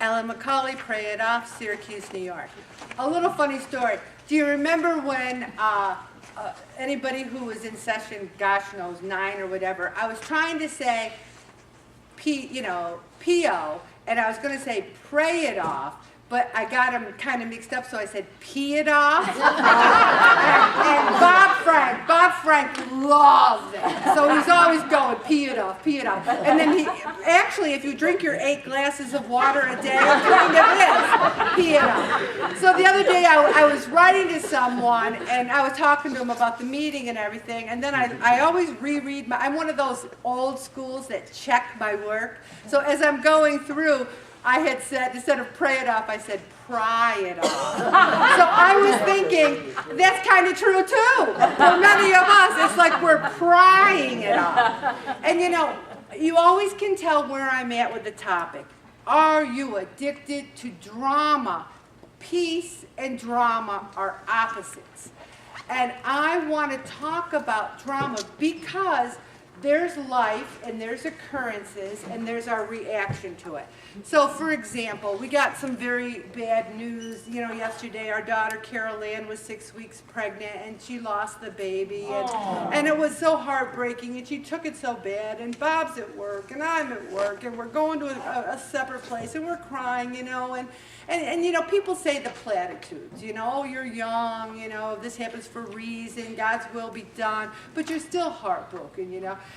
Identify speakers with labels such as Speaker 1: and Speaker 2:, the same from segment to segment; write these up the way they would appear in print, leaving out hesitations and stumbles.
Speaker 1: Ellen McCauley, Pray It Off, Syracuse, New York. A little funny story. Do you remember when anybody who was in session, gosh knows, 9 or whatever, I was trying to say P-O, and I was going to say pray it off, but I got them kind of mixed up, so I said pee it off. And Bob Frank loves it. So he's always going pee it off, pee it off. And then actually, if you drink your 8 glasses of water a day, it kind of is pee it off. So the other day I was writing to someone, and I was talking to him about the meeting and everything, and then I always reread I'm one of those old schools that check my work. So as I'm going through, I had said, instead of pray it off, I said pry it off. So I was thinking, that's kind of true too. For many of us, it's like we're prying it off. And you always can tell where I'm at with the topic. Are you addicted to drama? Peace and drama are opposites. And I want to talk about drama because there's life, and there's occurrences, and there's our reaction to it. So, for example, we got some very bad news. Yesterday our daughter Carol Ann was 6 weeks pregnant, and she lost the baby, and it was so heartbreaking, and she took it so bad. And Bob's at work, and I'm at work, and we're going to a separate place, and we're crying, and people say the platitudes. Oh, you're young. This happens for a reason. God's will be done, but you're still heartbroken.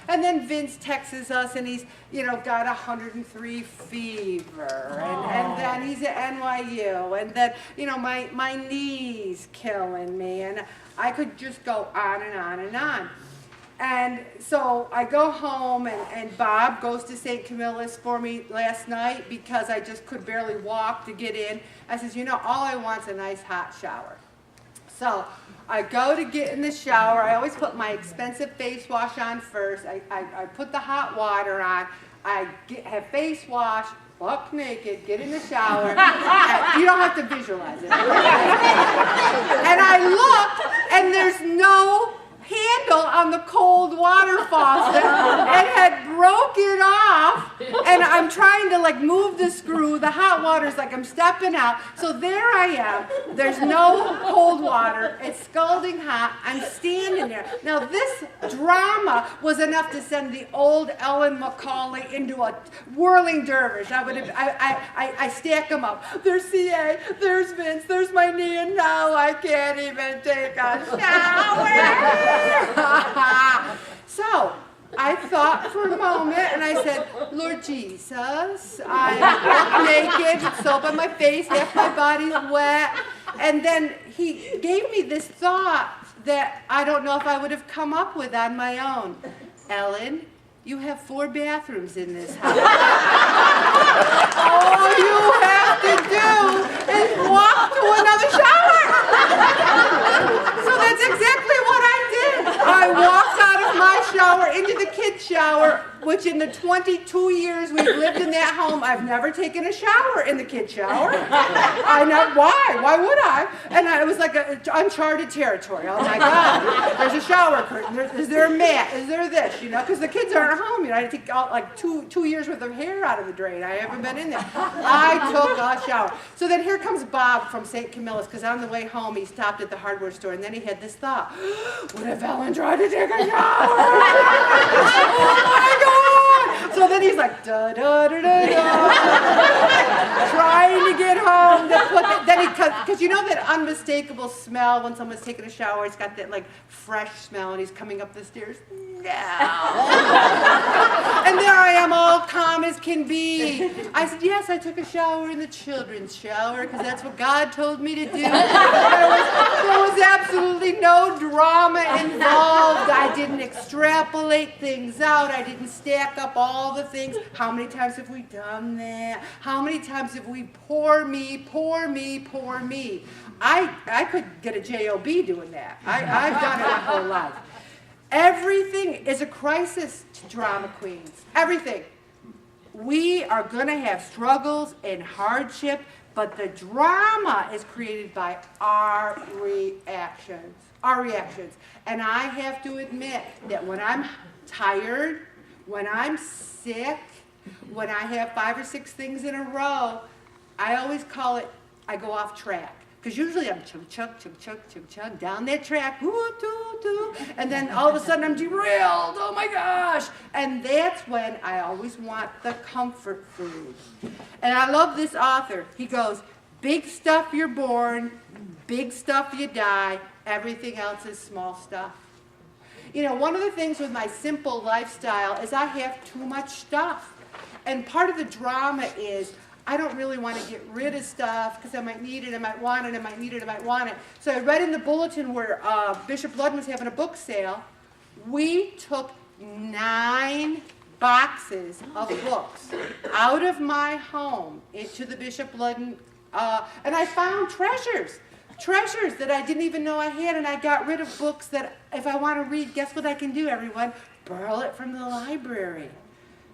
Speaker 1: And then Vince texts us, and he's, got 103 fever, and then he's at NYU, and then, my knee's killing me, and I could just go on and on and on. And so I go home, and Bob goes to St. Camillus for me last night because I just could barely walk to get in. I says, all I want's a nice hot shower. So I go to get in the shower. I always put my expensive face wash on first. I put the hot water on. I have face wash, buck naked, get in the shower. You don't have to visualize it. And I looked, and there's no handle on the cold water faucet and had broken off, and I'm trying to move the screw. The hot water's I'm stepping out. So there I am. There's no cold water. It's scalding hot. I'm standing there. Now this drama was enough to send the old Ellen McCauley into a whirling dervish. I stack them up. There's CA, there's Vince, there's my knee, and now I can't even take a shower. So I thought for a moment, and I said, Lord Jesus, I'm naked with soap on my face, half my body's wet. And then he gave me this thought that I don't know if I would have come up with on my own. Ellen, you have 4 bathrooms in this house. All you have to do is walk to another shower. So that's exactly what I did. I walked out of my shower into the kids' shower, which in the 22 years we've lived in that home, I've never taken a shower in the kids' shower. Why? Why would I? And it was like uncharted territory. Oh my God, there's a shower curtain. Is there a mat? Is there this? Because the kids aren't home. I had to take out two years worth of hair out of the drain. I haven't been in there. I took a shower. So then here comes Bob from St. Camillus, because on the way home he stopped at the hardware store, and then he had this thought: what if Ellen tried to take a shower? Oh my God! So then he's like, da da da da da, trying to get home. Because that unmistakable smell when someone's taking a shower. It's got that fresh smell, and he's coming up the stairs. No. And there I am, all calm as can be. I said, yes, I took a shower in the children's shower because that's what God told me to do. There was absolutely no drama involved. I didn't extrapolate things out. I didn't stack up all the things. How many times have we done that? How many times have we poor me, poor me, poor me? I could get a job doing that. I've done it my whole life. Everything is a crisis to drama queens. Everything. We are going to have struggles and hardship, but the drama is created by our reactions. And I have to admit that when I'm tired, when I'm sick, when I have 5 or 6 things in a row, I always call it, I go off track. Because usually I'm chug down that track, and then all of a sudden I'm derailed, oh my gosh. And that's when I always want the comfort food. And I love this author. He goes, big stuff you're born, big stuff you die, everything else is small stuff. You know, one of the things with my simple lifestyle is I have too much stuff. And part of the drama is I don't really want to get rid of stuff because I might need it, I might want it, I might need it, I might want it. So I read in the bulletin where Bishop Ludden was having a book sale. We took 9 boxes of books out of my home into the Bishop Ludden, and I found treasures that I didn't even know I had, and I got rid of books that if I want to read, guess what I can do, everyone? Borrow it from the library.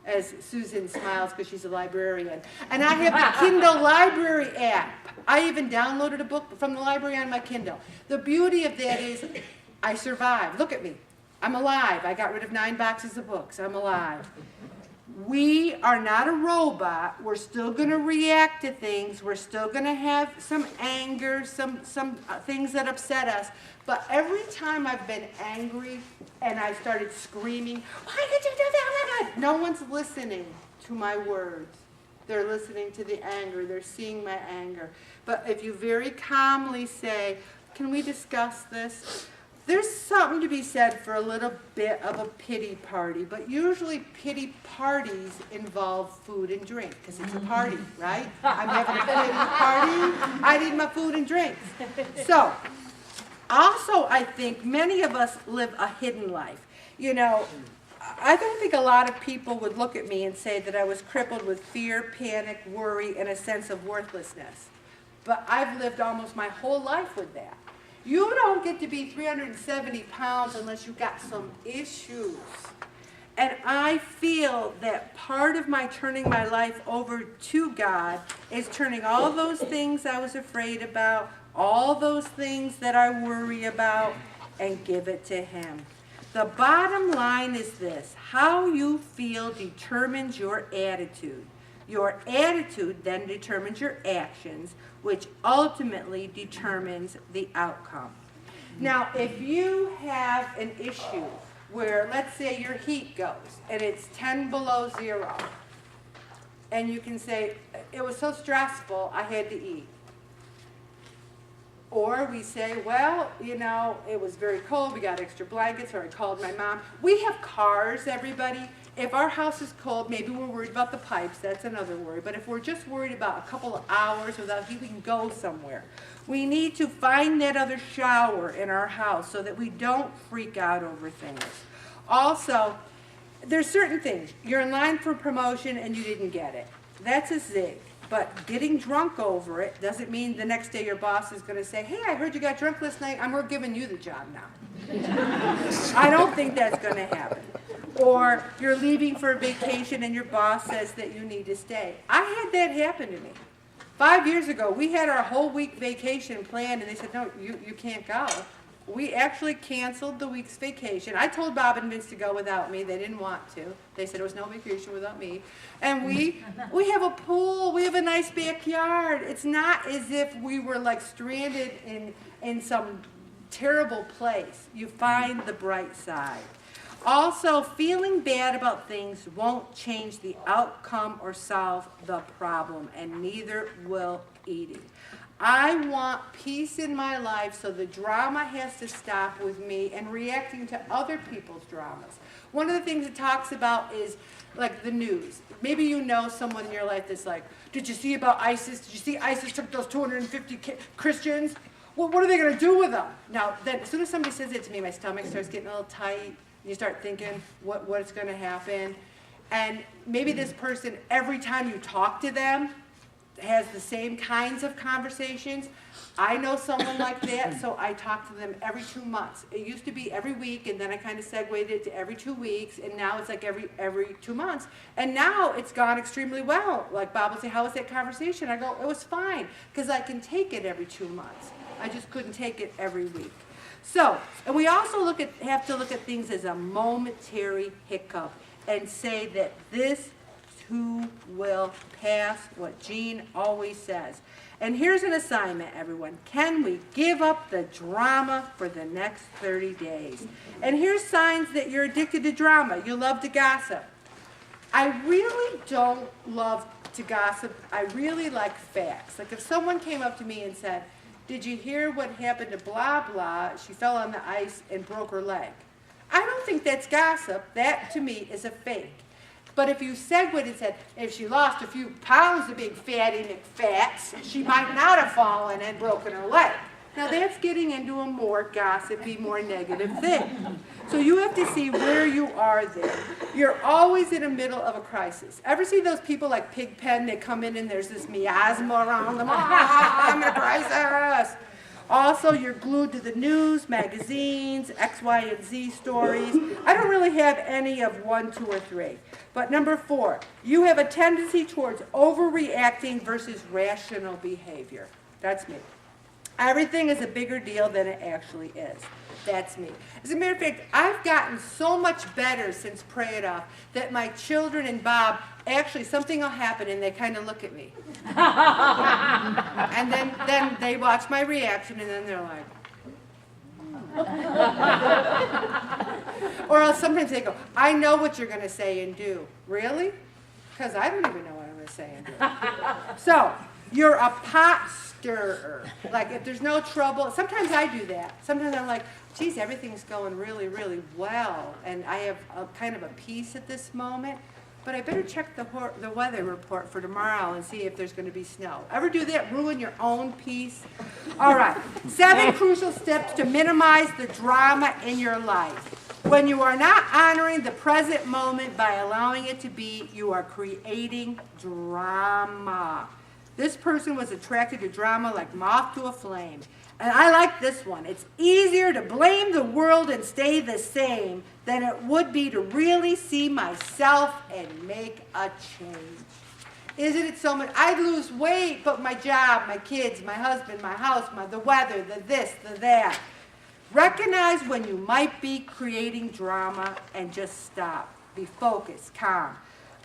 Speaker 1: As Susan smiles because she's a librarian. And I have the Kindle Library app. I even downloaded a book from the library on my Kindle. The beauty of that is I survived. Look at me. I'm alive. I got rid of 9 boxes of books. I'm alive. We are not a robot. We're still going to react to things. We're still going to have some anger, some things that upset us. But every time I've been angry and I started screaming, why did you do that? Oh my God. No one's listening to my words. They're listening to the anger. They're seeing my anger. But if you very calmly say, can we discuss this? There's something to be said for a little bit of a pity party, but usually pity parties involve food and drink, because it's a party, right? I'm having a pity party, I need my food and drinks. So, also I think many of us live a hidden life. You know, I don't think a lot of people would look at me and say that I was crippled with fear, panic, worry, and a sense of worthlessness. But I've lived almost my whole life with that. You don't get to be 370 pounds unless you've got some issues. And I feel that part of my turning my life over to God is turning all those things I was afraid about, all those things that I worry about, and give it to Him. The bottom line is this: how you feel determines your attitude. Your attitude then determines your actions, which ultimately determines the outcome. Now, if you have an issue where, let's say, your heat goes and it's 10 below zero, and you can say, it was so stressful, I had to eat. Or we say, well, you know, it was very cold, we got extra blankets, or I called my mom. We have cars, everybody. If our house is cold, maybe we're worried about the pipes, that's another worry. But if we're just worried about a couple of hours without heat, we can go somewhere. We need to find that other shower in our house so that we don't freak out over things. Also, there's certain things. You're in line for promotion and you didn't get it. That's a zig. But getting drunk over it doesn't mean the next day your boss is going to say, hey, I heard you got drunk last night, we're giving you the job now. I don't think that's going to happen. Or you're leaving for a vacation and your boss says that you need to stay. I had that happen to me. 5 years ago, we had our whole week vacation planned, and they said, no, you can't go. We actually canceled the week's vacation. I told Bob and Vince to go without me. They didn't want to. They said it was no vacation without me. And we have a pool. We have a nice backyard. It's not as if we were like stranded in some terrible place. You find the bright side. Also, feeling bad about things won't change the outcome or solve the problem, and neither will eating. I want peace in my life, so the drama has to stop with me and reacting to other people's dramas. One of the things it talks about is like the news. Maybe you know someone in your life that's like, did you see about ISIS? Did you see ISIS took those 250 Christians? Well, what are they going to do with them? Now, then, as soon as somebody says it to me, my stomach starts getting a little tight. You start thinking what's going to happen. And maybe this person, every time you talk to them, has the same kinds of conversations. I know someone like that, so I talk to them every 2 months. It used to be every week, and then I kind of segued it to every 2 weeks, and now it's like every 2 months. And now it's gone extremely well. Like Bob will say, how was that conversation? I go, it was fine, because I can take it every 2 months. I just couldn't take it every week. So, and we also have to look at things as a momentary hiccup and say that this who will pass, what Jean always says. And here's an assignment, everyone. Can we give up the drama for the next 30 days? And here's signs that you're addicted to drama. You love to gossip. I really don't love to gossip. I really like facts. Like if someone came up to me and said, did you hear what happened to blah, blah? She fell on the ice and broke her leg. I don't think that's gossip. That, to me, is a fake. But if you said what it said, if she lost a few pounds of big fatty McFats, she might not have fallen and broken her leg. Now that's getting into a more gossipy, more negative thing. So you have to see where you are there. You're always in the middle of a crisis. Ever see those people like Pigpen? They come in and there's this miasma around them. I'm in a crisis. Also, you're glued to the news, magazines, X, Y, and Z stories. I don't really have any of 1, 2, or 3. But number 4, you have a tendency towards overreacting versus rational behavior. That's me. Everything is a bigger deal than it actually is. That's me. As a matter of fact, I've gotten so much better since Pray It Off that my children and Bob, actually something will happen and they kind of look at me. And then they watch my reaction and then they're like, or else sometimes they go, I know what you're going to say and do. Really? Because I don't even know what I'm going to say and do. So, you're a pot stirrer. Like if there's no trouble, sometimes I do that. Sometimes I'm like, geez, everything's going really, really well. And I have a kind of a peace at this moment. But I better check the weather report for tomorrow and see if there's going to be snow. Ever do that? Ruin your own peace? All right. 7 crucial steps to minimize the drama in your life. When you are not honoring the present moment by allowing it to be, you are creating drama. This person was attracted to drama like moth to a flame. And I like this one. It's easier to blame the world and stay the same than it would be to really see myself and make a change. Isn't it so much? I'd lose weight, but my job, my kids, my husband, my house, the weather, the this, the that. Recognize when you might be creating drama and just stop. Be focused, calm.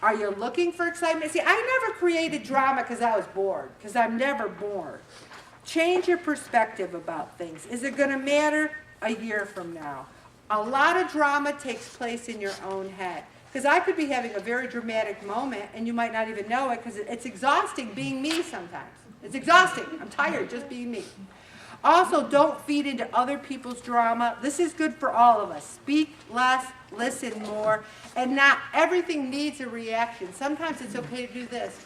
Speaker 1: Are you looking for excitement? See, I never created drama because I was bored, because I'm never bored. Change your perspective about things. Is it going to matter a year from now? A lot of drama takes place in your own head. Because I could be having a very dramatic moment and you might not even know it because it's exhausting being me sometimes. It's exhausting. I'm tired just being me. Also, don't feed into other people's drama. This is good for all of us. Speak less, listen more, and not everything needs a reaction. Sometimes it's okay to do this.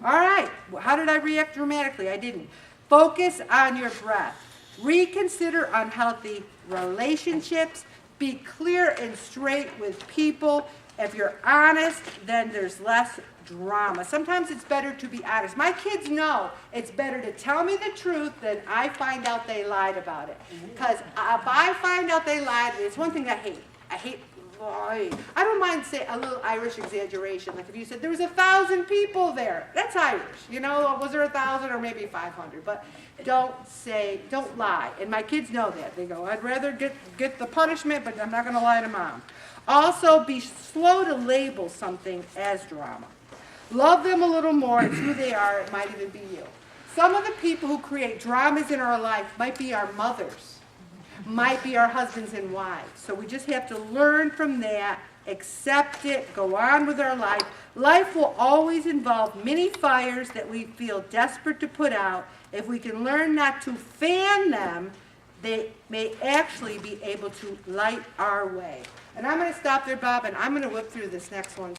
Speaker 1: All right, how did I react dramatically? I didn't. Focus on your breath. Reconsider unhealthy relationships. Be clear and straight with people. If you're honest, then there's less drama. Sometimes it's better to be honest. My kids know it's better to tell me the truth than I find out they lied about it. Because if I find out they lied, it's one thing I hate. I don't mind saying a little Irish exaggeration. Like if you said there was 1,000 people there, that's Irish. You know, was there 1,000 or maybe 500? But don't lie. And my kids know that. They go, I'd rather get the punishment, but I'm not going to lie to mom. Also, be slow to label something as drama. Love them a little more. It's who they are. It might even be you. Some of the people who create dramas in our life might be our mothers, might be our husbands and wives. So we just have to learn from that, accept it, go on with our life. Life will always involve many fires that we feel desperate to put out. If we can learn not to fan them, they may actually be able to light our way. And I'm going to stop there, Bob, and I'm going to whip through this next one.